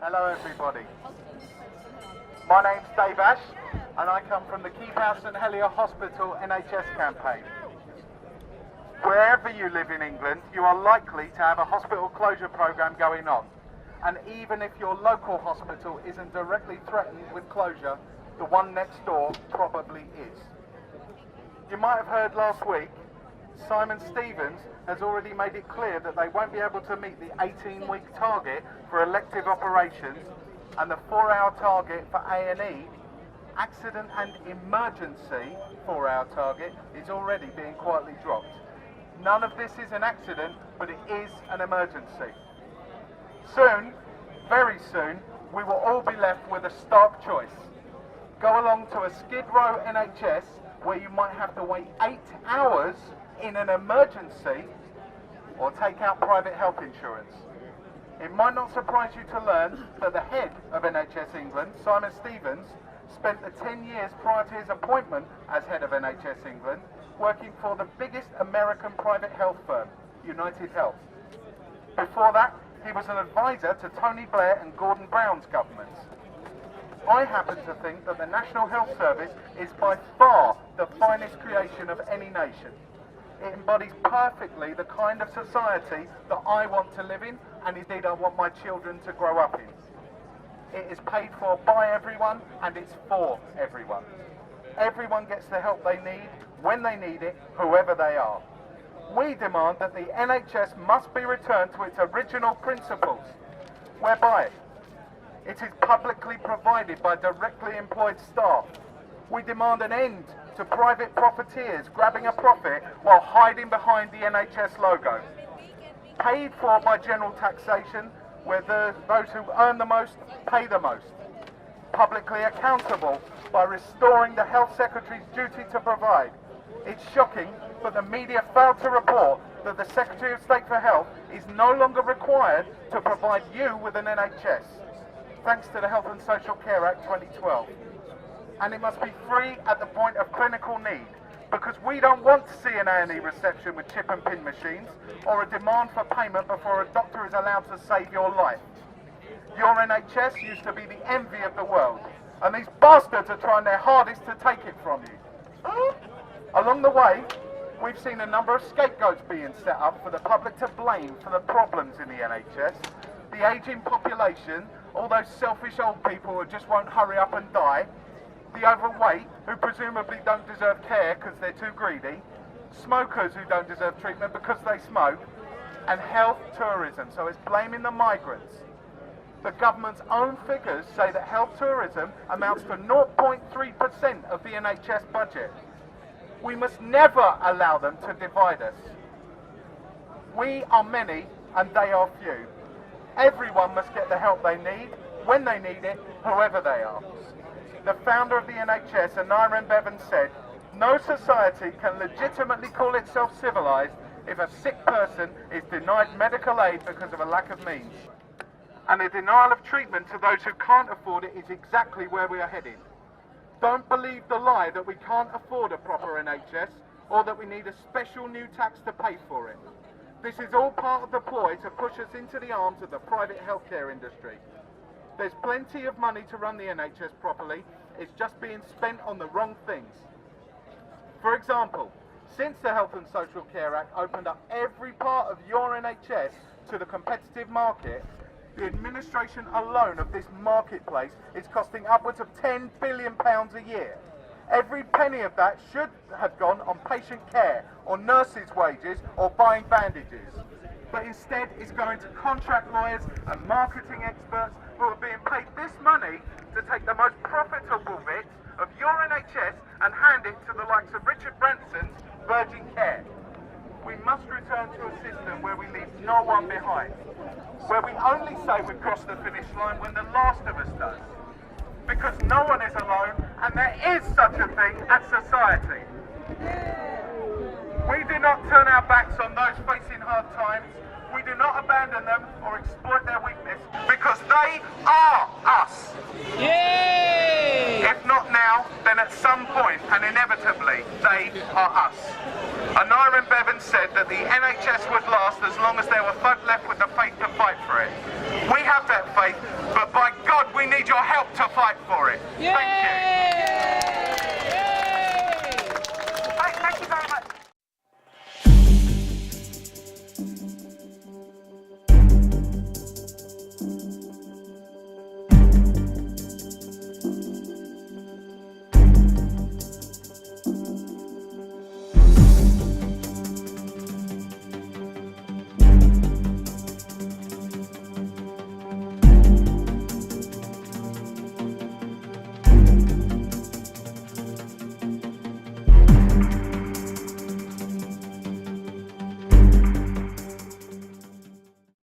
Hello everybody. My name's Dave Ash and I come from the Keep Out St Helier Hospital NHS campaign. Wherever you live in England, you are likely to have a hospital closure programme going on. And even if your local hospital isn't directly threatened with closure, the one next door probably is. You might have heard last week, Simon Stevens has already made it clear that they won't be able to meet the 18-week target for elective operations and the 4-hour target for A&E. Accident and emergency 4-hour target is already being quietly dropped. None of this is an accident, but it is an emergency. Soon, very soon, we will all be left with a stark choice. Go along to a Skid Row NHS where you might have to wait 8 hours in an emergency, or take out private health insurance. It might not surprise you to learn that the head of NHS England, Simon Stevens, spent the 10 years prior to his appointment as head of NHS England working for the biggest American private health firm, United Health. Before that, he was an advisor to Tony Blair and Gordon Brown's governments. I happen to think that the National Health Service is by far the finest creation of any nation. It embodies perfectly the kind of society that I want to live in, and indeed I want my children to grow up in. It is paid for by everyone, and it's for everyone. Everyone gets the help they need, when they need it, whoever they are. We demand that the NHS must be returned to its original principles, whereby it is publicly provided by directly employed staff. We demand an end to private profiteers grabbing a profit while hiding behind the NHS logo. Paid for by general taxation, where those who earn the most pay the most. Publicly accountable by restoring the Health Secretary's duty to provide. It's shocking, but the media failed to report that the Secretary of State for Health is no longer required to provide you with an NHS, thanks to the Health and Social Care Act 2012. And it must be free at the point of clinical need, because we don't want to see an A&E reception with chip and pin machines, or a demand for payment before a doctor is allowed to save your life. Your NHS used to be the envy of the world, and these bastards are trying their hardest to take it from you. Along the way, we've seen a number of scapegoats being set up for the public to blame for the problems in the NHS. The ageing population, all those selfish old people who just won't hurry up and die, the overweight, who presumably don't deserve care because they're too greedy, smokers who don't deserve treatment because they smoke, and health tourism, so it's blaming the migrants. The government's own figures say that health tourism amounts to 0.3% of the NHS budget. We must never allow them to divide us. We are many and they are few. Everyone must get the help they need, when they need it, whoever they are. The founder of the NHS, Anira Bevan, said, "No society can legitimately call itself civilised if a sick person is denied medical aid because of a lack of means. And the denial of treatment to those who can't afford it is exactly where we are heading. Don't believe the lie that we can't afford a proper NHS or that we need a special new tax to pay for it. This is all part of the ploy to push us into the arms of the private healthcare industry. There's plenty of money to run the NHS properly, it's just being spent on the wrong things. For example, since the Health and Social Care Act opened up every part of your NHS to the competitive market, the administration alone of this marketplace is costing upwards of £10 billion a year. Every penny of that should have gone on patient care, or nurses' wages, or buying bandages. But instead it's going to contract lawyers and marketing experts who are being paid this money to take the most profitable bits of your NHS and hand it to the likes of Richard Branson's Virgin Care. We must return to a system where we leave no one behind, where we only say we've crossed the finish line when the last of us does. Because no one is alone, and there is such a thing as society. We do not turn our backs on those facing hard times. We do not abandon them or exploit their weakness, because they are us. Yay! If not now, then at some point, and inevitably, they are us. Anira Bevan said that the NHS would last as long as there were folk left with the faith to fight for it. We have that faith, But by God, we need your help to fight for it. Thank you.